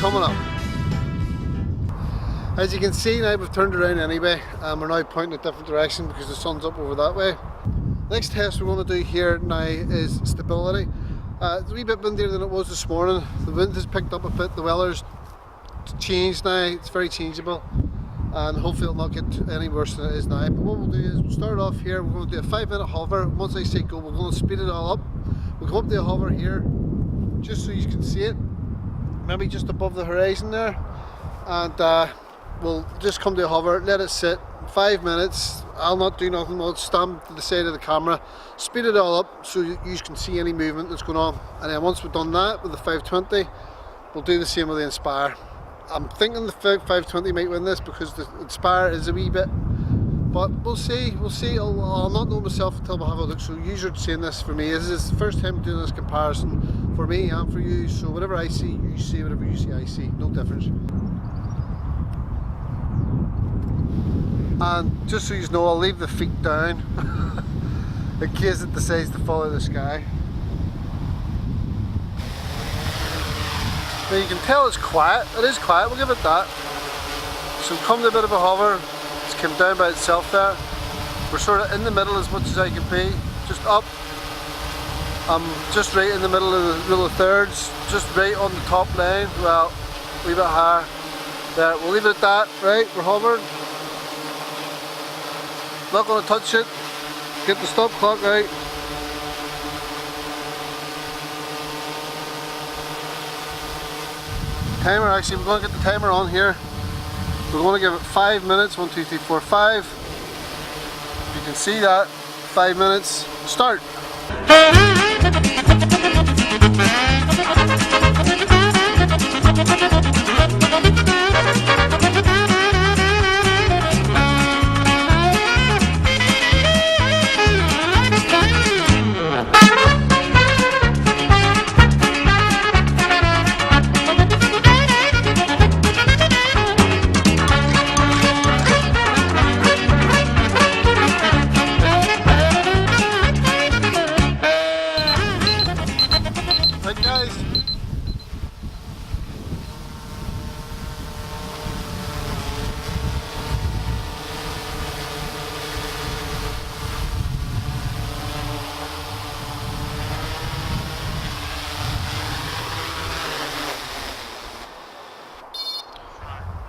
coming up. As you can see now, we've turned around anyway, and we're now pointing a different direction because the sun's up over that way. Next test we're going to do here now is stability. It's a wee bit windier than it was this morning. The wind has picked up a bit, the weather's changed now, it's very changeable, and hopefully it'll not get any worse than it is now. But what we'll do is we'll start off here, we're going to do a 5-minute hover. Once I say go, we're going to speed it all up. We'll come up to a hover here, just so you can see it, maybe just above the horizon there, and we'll just come to a hover, let it sit 5 minutes. I'll not do nothing, I'll stand to the side of the camera, speed it all up so you can see any movement that's going on. And then once we've done that with the 520, we'll do the same with the Inspire. I'm thinking the 520 might win this because the Inspire is a wee bit, but we'll see. I'll not know myself until we have a look. So you're seeing this for me. This is the first time doing this comparison for me and for you. So whatever I see, you see. Whatever you see, I see. No difference. And just so you know, I'll leave the feet down in case it decides to follow the sky. Now you can tell it's quiet. It is quiet, we'll give it that. So come to a bit of a hover. It's come down by itself there. We're sort of in the middle as much as I can be. Just up. I'm just right in the middle of the rule of thirds. Just right on the top line. Well, a wee bit higher. There, we'll leave it at that. Right, we're hovering. Not going to touch it. Get the stop clock out. Timer, actually we're going to get the timer on here. We're going to give it 5 minutes. 1, 2, 3, 4, 5. You can see that. 5 minutes. Start.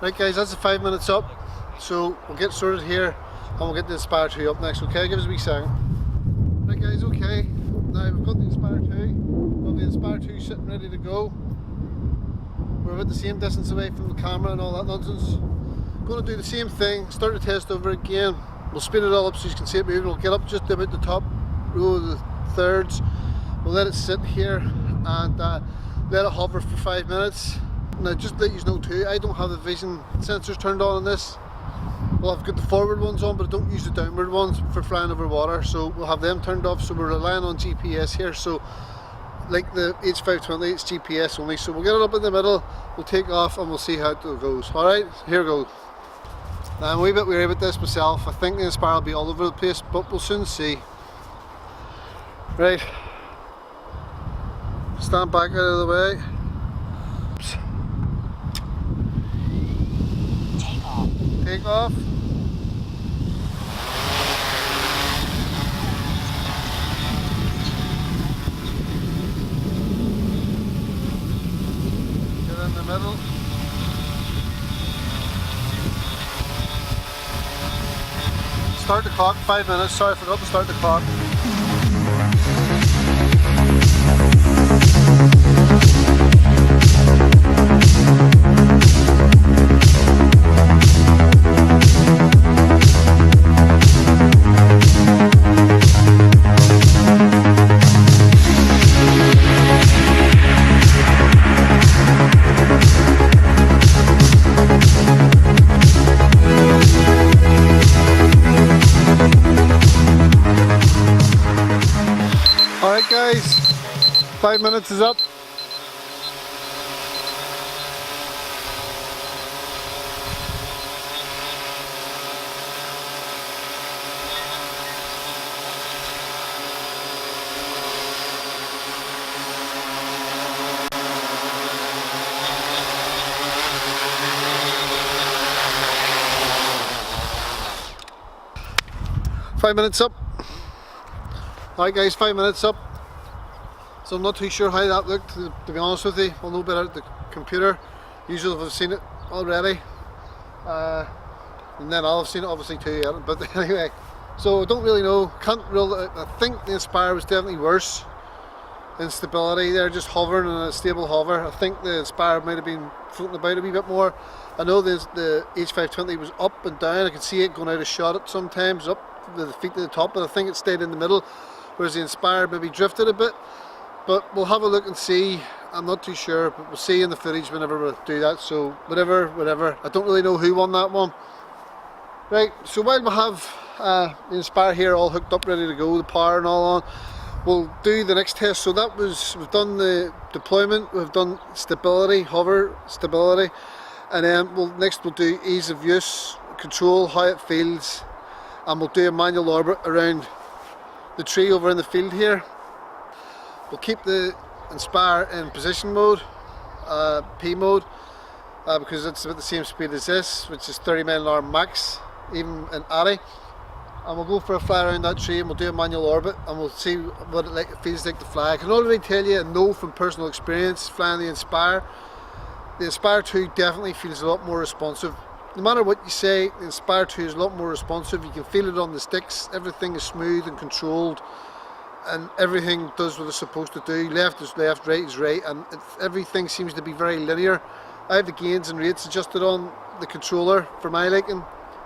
Right guys, that's the 5 minutes up, so we'll get sorted here and we'll get the Inspire 2 up next, okay? Give us a wee second. Right guys, okay, now we've got the Inspire 2, we've got the Inspire 2 sitting ready to go. We're about the same distance away from the camera and all that nonsense. Going to do the same thing, start the test over again. We'll speed it all up so you can see it moving. We'll get up just about the top row of the thirds. We'll let it sit here and let it hover for 5 minutes. Now just to let you know too, I don't have the vision sensors turned on this. Well, I've got the forward ones on, but I don't use the downward ones for flying over water, so we'll have them turned off. So we're relying on GPS here, so like the H520, it's GPS only. So we'll get it up in the middle, we'll take off and we'll see how it goes. Alright, here goes. Now I'm a wee bit weary about this myself. I think the Inspire will be all over the place, but we'll soon see. Right, stand back out of the way. Take off. Get in the middle. Start the clock, 5 minutes. Sorry, I forgot to start the clock. Alright guys, 5 minutes is up. 5 minutes up. Alright guys, 5 minutes up. So I'm not too sure how that looked, to be honest with you. I'll know better at the computer. Usually I've seen it already. And then I'll have seen it obviously too, but anyway. So I don't really know, can't rule it. I think the Inspire was definitely worse in stability. They're just hovering in a stable hover. I think the Inspire might have been floating about a wee bit more. I know the H520 was up and down. I could see it going out of shot at sometimes, up with the feet to the top, but I think it stayed in the middle, whereas the Inspire maybe drifted a bit. But we'll have a look and see. I'm not too sure, but we'll see in the footage whenever we do that. So whatever. I don't really know who won that one. Right, so while we have the Inspire here all hooked up, ready to go, the power and all on, we'll do the next test. So that was, we've done the deployment, we've done stability, hover stability, and then next we'll do ease of use, control, how it feels, and we'll do a manual orbit around the tree over in the field here. We'll keep the Inspire in position mode, P mode, because it's about the same speed as this, which is 30 mile an hour max, even in ATI. And we'll go for a fly around that tree and we'll do a manual orbit and we'll see what it feels like to fly. I can already tell you and know from personal experience flying the Inspire 2 definitely feels a lot more responsive. No matter what you say, the Inspire 2 is a lot more responsive. You can feel it on the sticks, everything is smooth and controlled, and everything does what it's supposed to do. Left is left, right is right, and everything seems to be very linear. I have the gains and rates adjusted on the controller for my liking,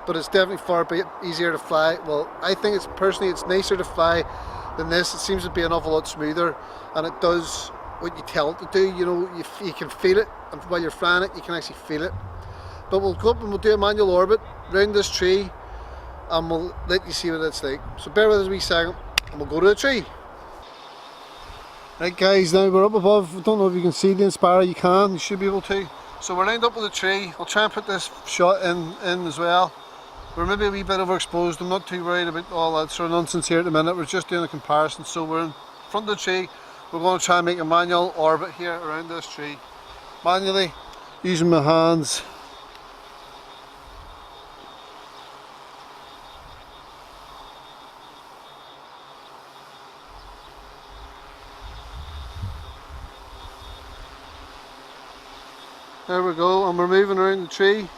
but it's definitely far easier to fly. Well, I think it's nicer to fly than this. It seems to be an awful lot smoother, and it does what you tell it to do. You know, you can feel it, and while you're flying it, you can actually feel it. But we'll go up and we'll do a manual orbit around this tree, and we'll let you see what it's like. So bear with us a wee second, and we'll go to the tree. Right guys, now we're up above. I don't know if you can see the Inspire. You can, you should be able to. So we're lined up with the tree. I'll try and put this shot in as well. We're maybe a wee bit overexposed. I'm not too worried about all that sort of nonsense here at the minute. We're just doing a comparison. So we're in front of the tree. We're going to try and make a manual orbit here around this tree. Manually, using my hands. There we go, and we're moving around the tree.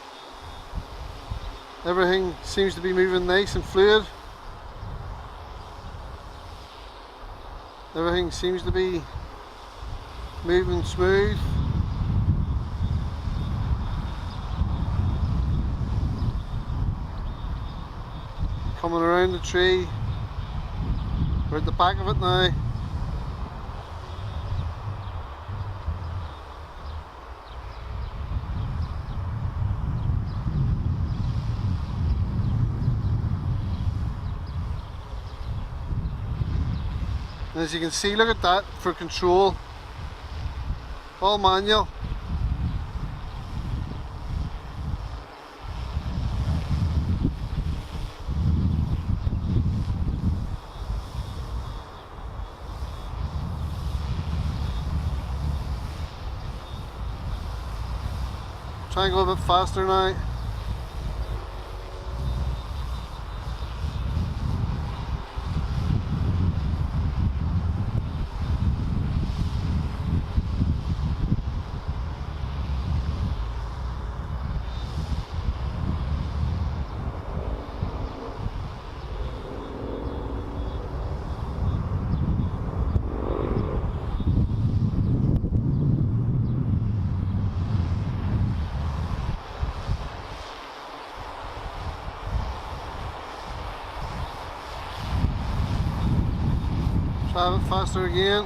Everything seems to be moving nice and fluid. Everything seems to be moving smooth. Coming around the tree. We're at the back of it now. And as you can see, look at that for control, all manual. Try and go a bit faster now. Try a bit faster again.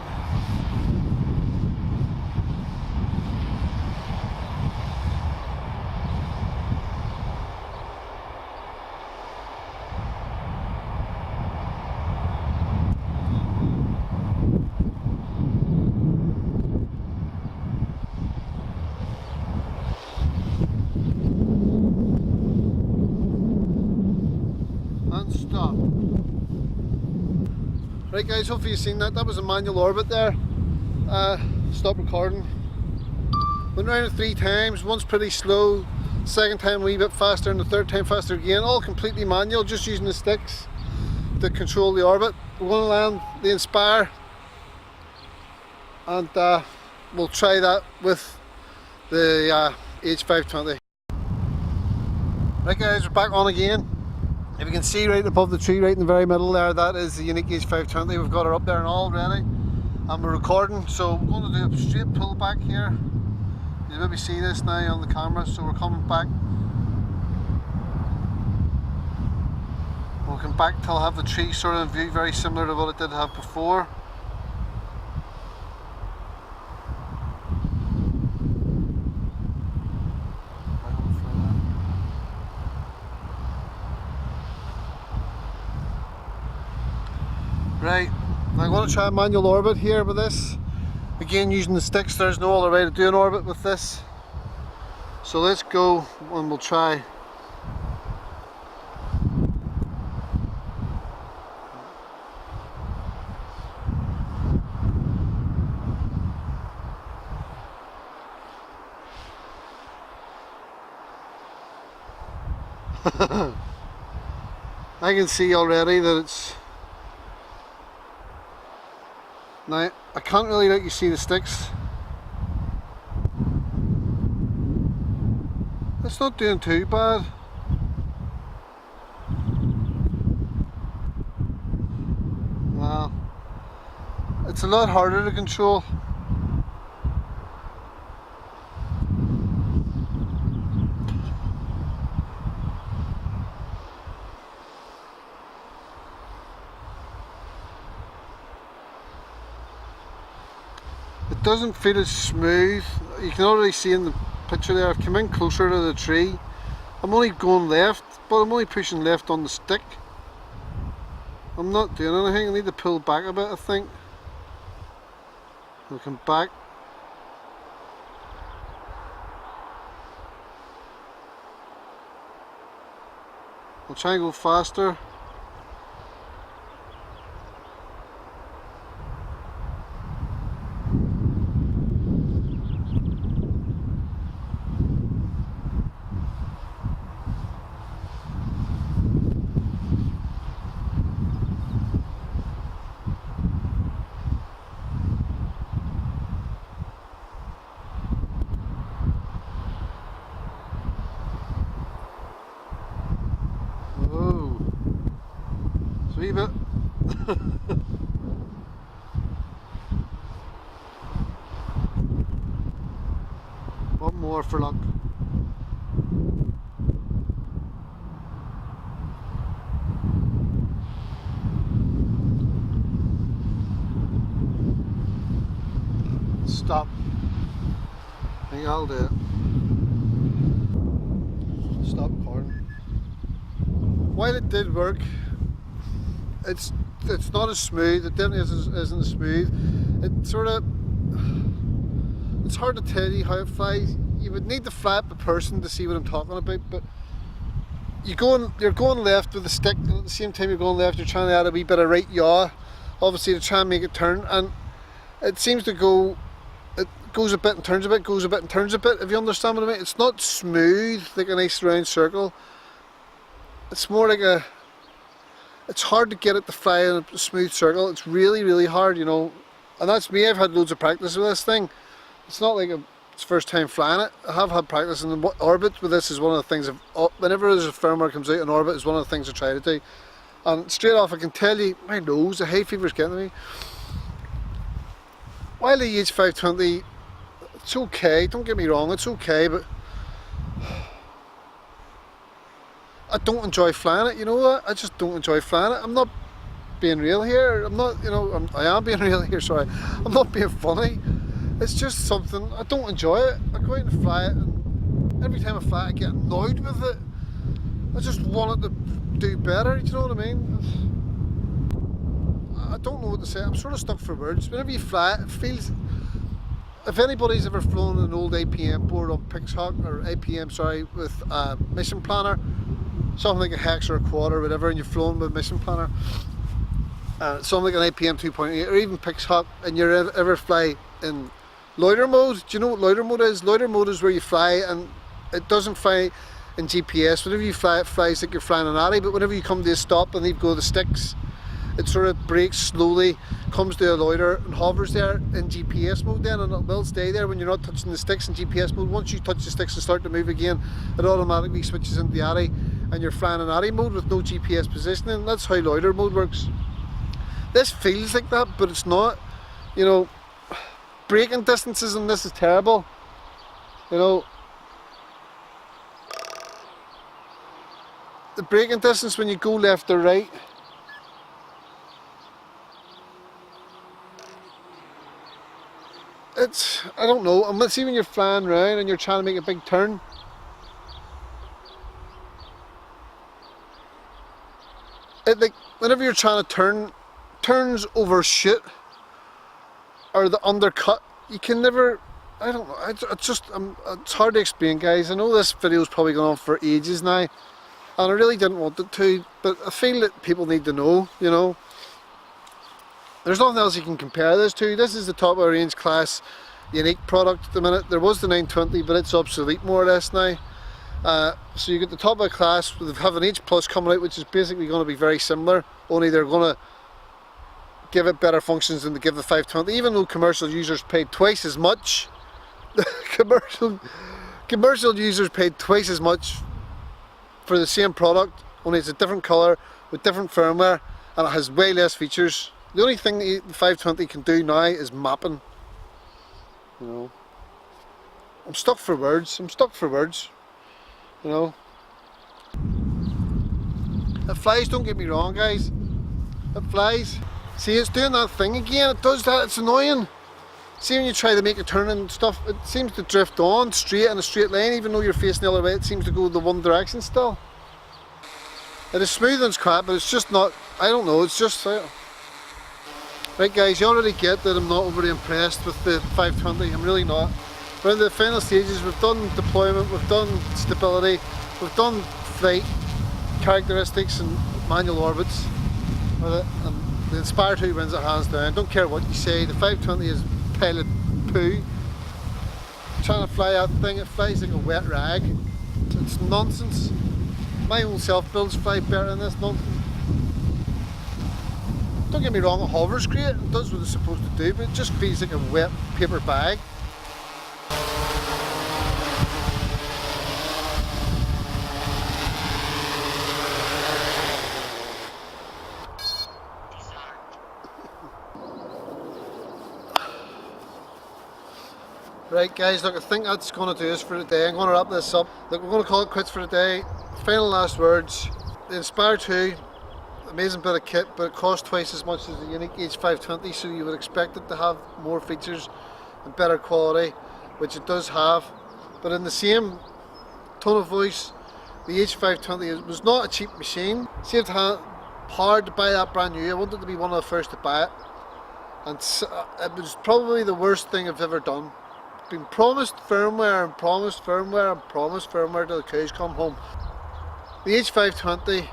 And stop. Right guys, hopefully you've seen that. That was a manual orbit there. Stop recording. Went around it 3 times, once pretty slow, second time a wee bit faster, and the third time faster again, all completely manual, just using the sticks. to control the orbit. We're going to land the Inspire, and we'll try that with the H520. Right guys, we're back on again. If you can see right above the tree, right in the very middle there, that is the Yuneec H520. We've got her up there and all ready, and we're recording. So we're going to do a straight pull back here. You maybe see this now on the camera. So we're coming back. We'll come back till I have the tree sort of in view, very similar to what it did have before. Right, I'm going to try a manual orbit here with this. Again, using the sticks, there's no other way to do an orbit with this. So let's go and we'll try. I can see already that it's... Now, I can't really let you see the sticks. It's not doing too bad. Well, it's a lot harder to control. It doesn't feel as smooth. You can already see in the picture there, I've come in closer to the tree. I'm only going left, but I'm only pushing left on the stick. I'm not doing anything. I need to pull back a bit, I think. I'll come back. I'll try and go faster. Leave it. One more for luck. Stop. I think I'll do it. Stop recording. While it did work, it's not as smooth. It definitely isn't as smooth. It's hard to tell you how it flies. You would need to fly it by person to see what I'm talking about, but you're going left with the stick, and at the same time you're going left, you're trying to add a wee bit of right yaw, obviously, to try and make it turn, and it seems to go, it goes a bit and turns a bit, goes a bit and turns a bit, if you understand what I mean. It's not smooth like a nice round circle. It's more like a... It's hard to get it to fly in a smooth circle. It's really, really hard, you know. And that's me. I've had loads of practice with this thing. It's not like it's first time flying it. I have had practice in orbit with this. Is one of the things. Whenever there's a firmware comes out in orbit, is one of the things I try to do. And straight off, I can tell you, my nose, the hay fever's getting to me. While the H520, it's okay. Don't get me wrong, it's okay, but I don't enjoy flying it, you know what? I just don't enjoy flying it. I'm not being real here. I'm not, you know, I am being real here, sorry. I'm not being funny. It's just something, I don't enjoy it. I go out and fly it, and every time I fly it, I get annoyed with it. I just want it to do better, do you know what I mean? I don't know what to say. I'm sort of stuck for words. Whenever you fly it, it feels... If anybody's ever flown an old APM board on Pixhawk, or APM, sorry, with a mission planner, something like a hex or a quad or whatever, and you're flown with mission planner, something like an APM 2.8 or even Pixhawk, and you ever fly in Loiter Mode. Do you know what Loiter Mode is? Loiter Mode is where you fly and it doesn't fly in GPS. Whenever you fly, it flies like you're flying an alley, but whenever you come to a stop and you go the sticks, it sort of brakes slowly, comes to a loiter and hovers there in GPS mode then, and it will stay there when you're not touching the sticks in GPS mode. Once you touch the sticks and start to move again, it automatically switches into the ADI and you're flying in ADI mode with no GPS positioning. That's how Loiter Mode works. This feels like that, but it's not. You know, braking distances on this is terrible. You know, the braking distance when you go left or right, it's, I don't know, let's see when you're flying around and you're trying to make a big turn. It, like, whenever you're trying to turn, turns over shit, or the undercut, you can never, I don't know, it's just, it's hard to explain, guys. I know this video's probably gone on for ages now, and I really didn't want it to, but I feel that people need to know, you know. There's nothing else you can compare this to. This is the top of the range class Yuneec product at the minute. There was the 920, but it's obsolete more or less now. So you get the top of the class, they have an H Plus coming out, which is basically going to be very similar, only they're going to give it better functions than they give the 520, even though commercial users paid twice as much. commercial users paid twice as much for the same product, only it's a different colour with different firmware, and it has way less features. The only thing the 520 can do now is mapping. You know, I'm stuck for words. You know, it flies, don't get me wrong, guys. It flies. See, it's doing that thing again. It does that. It's annoying. See, when you try to make a turn and stuff, it seems to drift on straight in a straight line, even though you're facing the other way. It seems to go the one direction still. It is smooth and it's crap, but it's just not. I don't know. It's just. Right, guys, you already get that I'm not overly impressed with the 520. I'm really not. We're in the final stages. We've done deployment, we've done stability, we've done flight characteristics and manual orbits with it, and the Inspire 2 wins it hands down. Don't care what you say, the 520 is pilot poo. Trying to fly that thing, it flies like a wet rag. It's nonsense. My own self-builds fly better than this nonsense. Don't get me wrong, it hovers great, it does what it's supposed to do, but it just feels like a wet paper bag. Right, guys, look, I think that's going to do us for today. I'm going to wrap this up. Look, we're going to call it quits for today. Final last words. The Inspire 2, amazing bit of kit, but it costs twice as much as the Yuneec H520, so you would expect it to have more features and better quality, which it does have. But in the same tone of voice, the H520 was not a cheap machine. Saved hard to buy that brand new. I wanted to be one of the first to buy it, and it was probably the worst thing I've ever done. Been promised firmware and promised firmware and promised firmware till the cows come home. The H520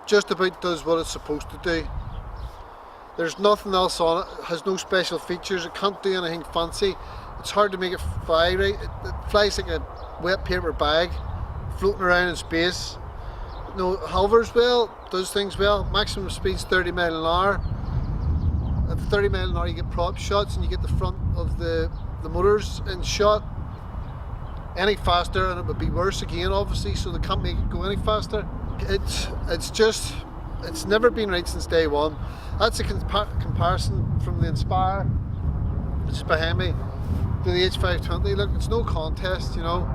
just about does what it's supposed to do. There's nothing else on it. It has no special features. It can't do anything fancy. It's hard to make it fly right. It flies like a wet paper bag floating around in space. No, it hovers well, does things well. Maximum speed's 30 miles an hour. At 30 miles an hour you get prop shots and you get the front of the motors in shot. Any faster and it would be worse again, obviously, so they can't make it go any faster. It's never been right since day one. That's a comparison from the Inspire, which is behind me, to the H520. Look, it's no contest, you know.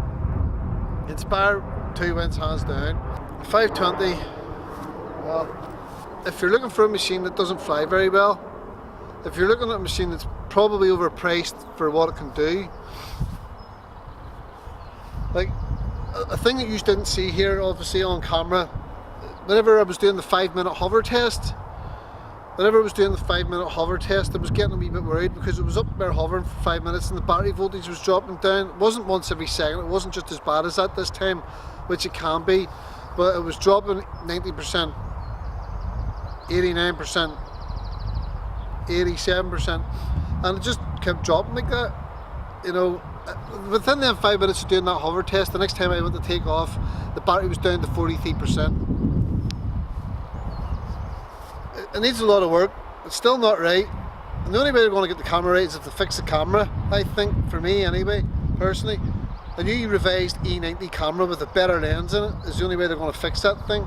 Inspire 2 wins hands down. The 520, well, if you're looking for a machine that doesn't fly very well, if you're looking at a machine that's probably overpriced for what it can do, like a thing that you didn't see here obviously on camera, whenever I was doing the 5-minute hover test, I was getting a wee bit worried because it was up there hovering for 5 minutes and the battery voltage was dropping down. It wasn't once every second, it wasn't just as bad as that this time, which it can be, but it was dropping 90%, 89%, 87%, and it just kept dropping like that, you know. Within them 5 minutes of doing that hover test, the next time I went to take off, the battery was down to 43%. it needs a lot of work. It's still not right. And the only way they're going to get the camera right is if they fix the camera, I think, for me anyway, personally. A new revised E90 camera with a better lens in it is the only way they're going to fix that thing.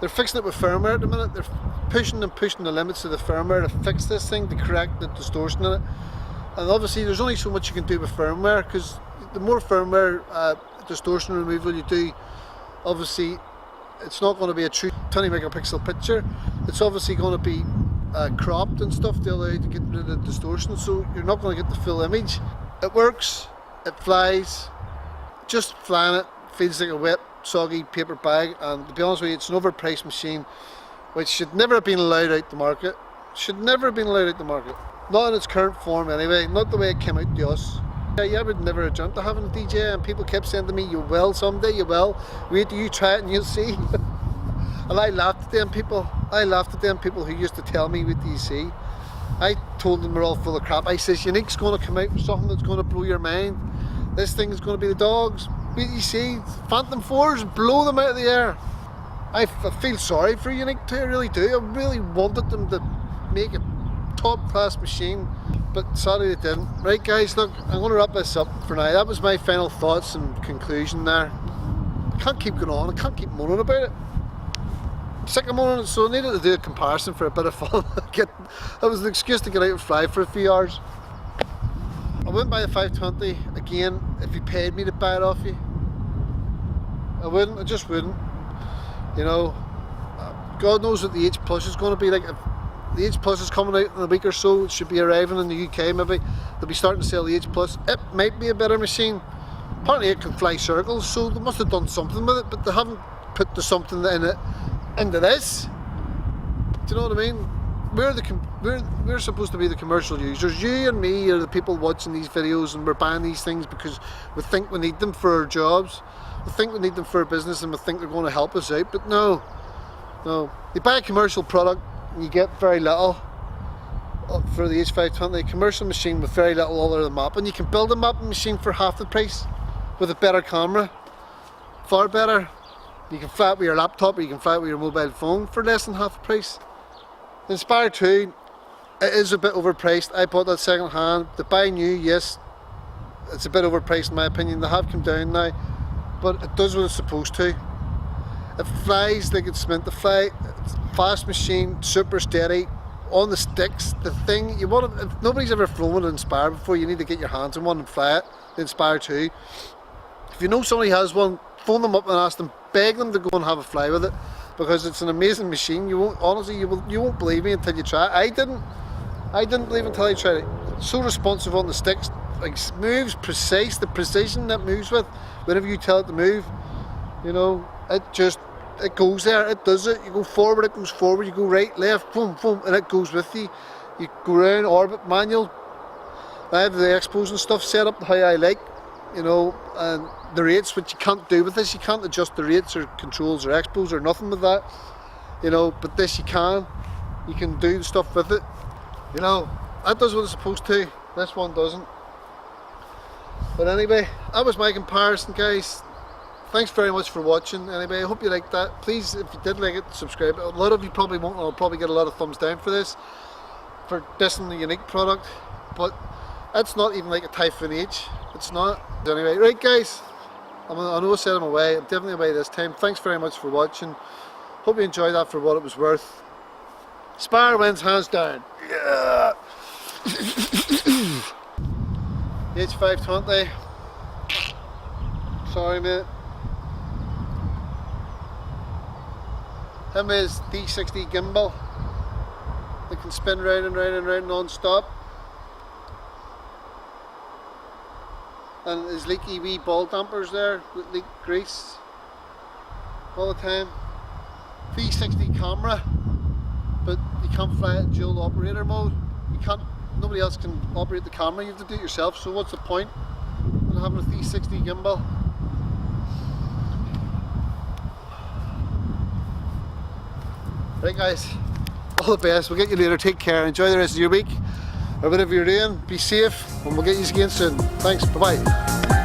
They're fixing it with firmware at the minute. They're pushing the limits of the firmware to fix this thing, to correct the distortion in it. And obviously there's only so much you can do with firmware, because the more firmware distortion removal you do, obviously it's not going to be a true 20 megapixel picture. It's obviously going to be cropped and stuff to allow you to get rid of the distortion, so you're not going to get the full image. It works, it flies, just flying it feels like a wet, soggy paper bag, and to be honest with you, it's an overpriced machine which should never have been allowed out the market. Should never have been allowed out the market. Not in its current form anyway, not the way it came out to us. Yeah, I would never have dreamt of having a DJI, and people kept saying to me, you will someday, you will. Wait till you try it and you'll see. And I laughed at them people. I laughed at them people who used to tell me, what do you see? I told them they're all full of crap. I says, Yuneec's going to come out with something that's going to blow your mind. This thing is going to be the dogs. Wait till you see. Phantom 4s, blow them out of the air. I feel sorry for Yuneec too, I really do. I really wanted them to make a top class machine, but sadly they didn't. Right guys, look, I'm going to wrap this up for now. That was my final thoughts and conclusion there. I can't keep going on, I can't keep moaning about it. I'm sick of moaning, so I needed to do a comparison for a bit of fun. That was an excuse to get out and fly for a few hours. I wouldn't buy the 520 again if you paid me to buy it off you. I wouldn't, I just wouldn't. You know, God knows what the H Plus is going to be like. If the H Plus is coming out in a week or so, it should be arriving in the UK maybe. They'll be starting to sell the H Plus. It might be a better machine. Apparently it can fly circles, so they must have done something with it, but they haven't put the something in it into this. Do you know what I mean? We're supposed to be the commercial users. You and me are the people watching these videos, and we're buying these things because we think we need them for our jobs. We think we need them for our business, and we think they're going to help us out, but no. You buy a commercial product and you get very little for the H520, a commercial machine with very little other than mapping. You can build a mapping machine for half the price with a better camera, far better. You can fly it with your laptop, or you can fly it with your mobile phone for less than half the price. The Inspire 2, it is a bit overpriced. I bought that second hand. To buy new, yes, it's a bit overpriced in my opinion. They have come down now, but it does what it's supposed to. It flies like it's meant to fly. It's a fast machine, super steady, on the sticks. The thing you want to, if nobody's ever flown an Inspire before, you need to get your hands on one and fly it. The Inspire 2. If you know somebody has one, phone them up and ask them, beg them to go and have a fly with it, because it's an amazing machine. You won't, honestly, you won't believe me until you try it. I didn't believe until I tried it. It's so responsive on the sticks, like moves precise, the precision that moves with, whenever you tell it to move, you know, it goes there, it does it. You go forward, it goes forward, you go right, left, boom, boom, and it goes with you. You go around, orbit, manual. I have the expos and stuff set up how I like, you know, and the rates, which you can't do with this. You can't adjust the rates or controls or expos or nothing with that, you know, but this you can do the stuff with it, you know. That does what it's supposed to, this one doesn't. But anyway, that was my comparison, guys. Thanks very much for watching. Anyway, I hope you liked that. Please, if you did like it, subscribe. A lot of you probably won't, I'll probably get a lot of thumbs down for this, for dissing the Yuneec product, but that's not even like a Typhoon H. It's not. Anyway, right guys, I know I said I'm away. I'm definitely away this time. Thanks very much for watching. Hope you enjoyed that for what it was worth. Spire wins hands down. Yeah. H520. Sorry mate. Him is D60 gimbal. They can spin round and round and round non-stop. And his leaky wee ball dampers there with leak grease all the time. 360 camera, but you can't fly it in dual operator mode. You can't. Nobody else can operate the camera. You have to do it yourself. So what's the point in having a 360 gimbal? Right guys, all the best. We'll get you later. Take care. Enjoy the rest of your week, or whatever you're doing. Be safe, and we'll get you again soon. Thanks. Bye bye.